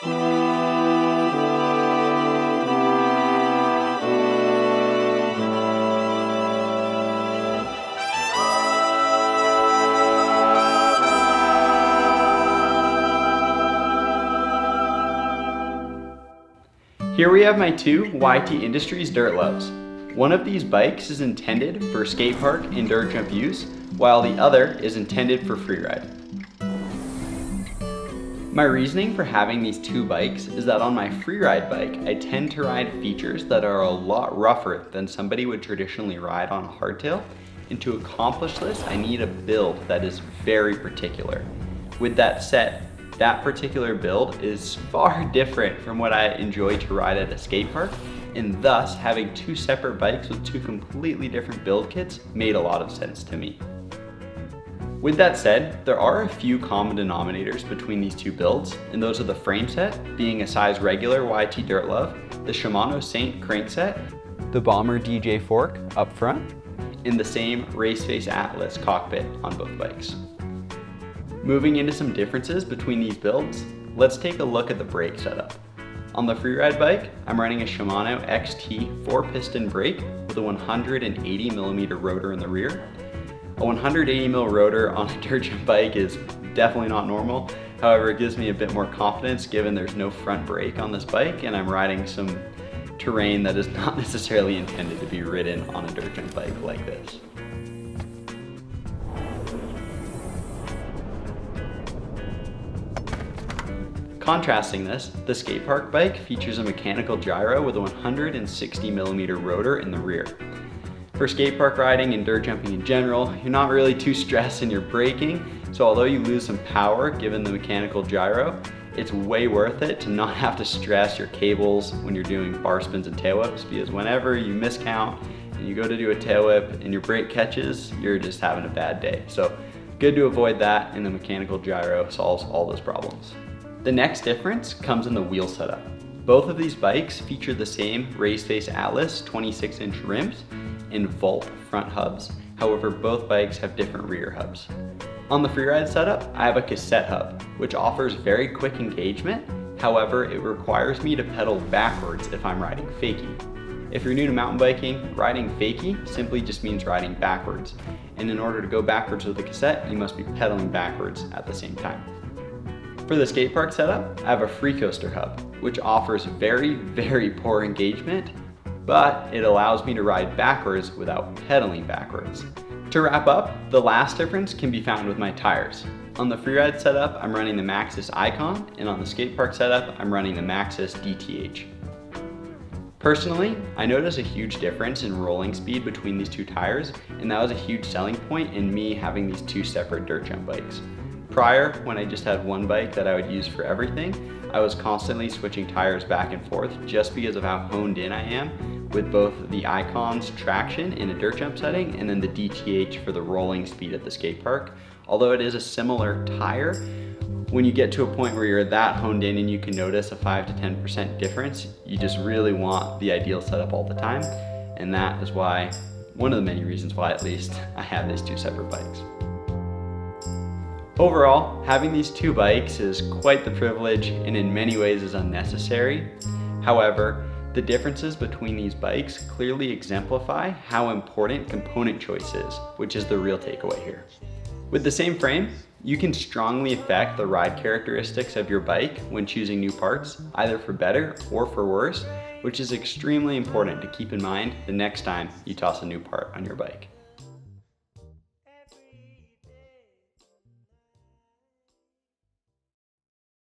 Here we have my two YT Industries Dirt Loves. One of these bikes is intended for skate park and dirt jump use, while the other is intended for freeride. My reasoning for having these two bikes is that on my freeride bike, I tend to ride features that are a lot rougher than somebody would traditionally ride on a hardtail, and to accomplish this, I need a build that is very particular. With that said, that particular build is far different from what I enjoy to ride at a skate park, and thus having two separate bikes with two completely different build kits made a lot of sense to me. With that said, there are a few common denominators between these two builds, and those are the frame set, being a size regular YT Dirt Love, the Shimano Saint crankset, the Bomber DJ fork up front, and the same Raceface Atlas cockpit on both bikes. Moving into some differences between these builds, let's take a look at the brake setup. On the freeride bike, I'm running a Shimano XT 4-piston brake with a 180mm rotor in the rear. A 180mm rotor on a dirt jump bike is definitely not normal. However, it gives me a bit more confidence given there's no front brake on this bike and I'm riding some terrain that is not necessarily intended to be ridden on a dirt jump bike like this. Contrasting this, the Skatepark bike features a mechanical gyro with a 160mm rotor in the rear. For skate park riding and dirt jumping in general, you're not really too stressed in your braking, so although you lose some power given the mechanical gyro, it's way worth it to not have to stress your cables when you're doing bar spins and tail whips, because whenever you miscount and you go to do a tail whip and your brake catches, you're just having a bad day. So good to avoid that, and the mechanical gyro solves all those problems. The next difference comes in the wheel setup. Both of these bikes feature the same Raceface Atlas 26-inch rims and Volt front hubs. However, both bikes have different rear hubs. On the freeride setup, I have a cassette hub, which offers very quick engagement. However, it requires me to pedal backwards if I'm riding fakie. If you're new to mountain biking, riding fakie simply just means riding backwards. And in order to go backwards with the cassette, you must be pedaling backwards at the same time. For the skate park setup, I have a free coaster hub, which offers very, very poor engagement, but it allows me to ride backwards without pedaling backwards. To wrap up, the last difference can be found with my tires. On the freeride setup, I'm running the Maxxis Icon, and on the skate park setup, I'm running the Maxxis DTH. Personally, I notice a huge difference in rolling speed between these two tires, and that was a huge selling point in me having these two separate dirt jump bikes. Prior, when I just had one bike that I would use for everything, I was constantly switching tires back and forth just because of how honed in I am with both the Icon's traction in a dirt jump setting and then the DTH for the rolling speed at the skate park. Although it is a similar tire, when you get to a point where you're that honed in and you can notice a 5 to 10% difference, you just really want the ideal setup all the time. And that is why, one of the many reasons why at least, I have these two separate bikes. Overall, having these two bikes is quite the privilege and in many ways is unnecessary. However, the differences between these bikes clearly exemplify how important component choice is, which is the real takeaway here. With the same frame, you can strongly affect the ride characteristics of your bike when choosing new parts, either for better or for worse, which is extremely important to keep in mind the next time you toss a new part on your bike.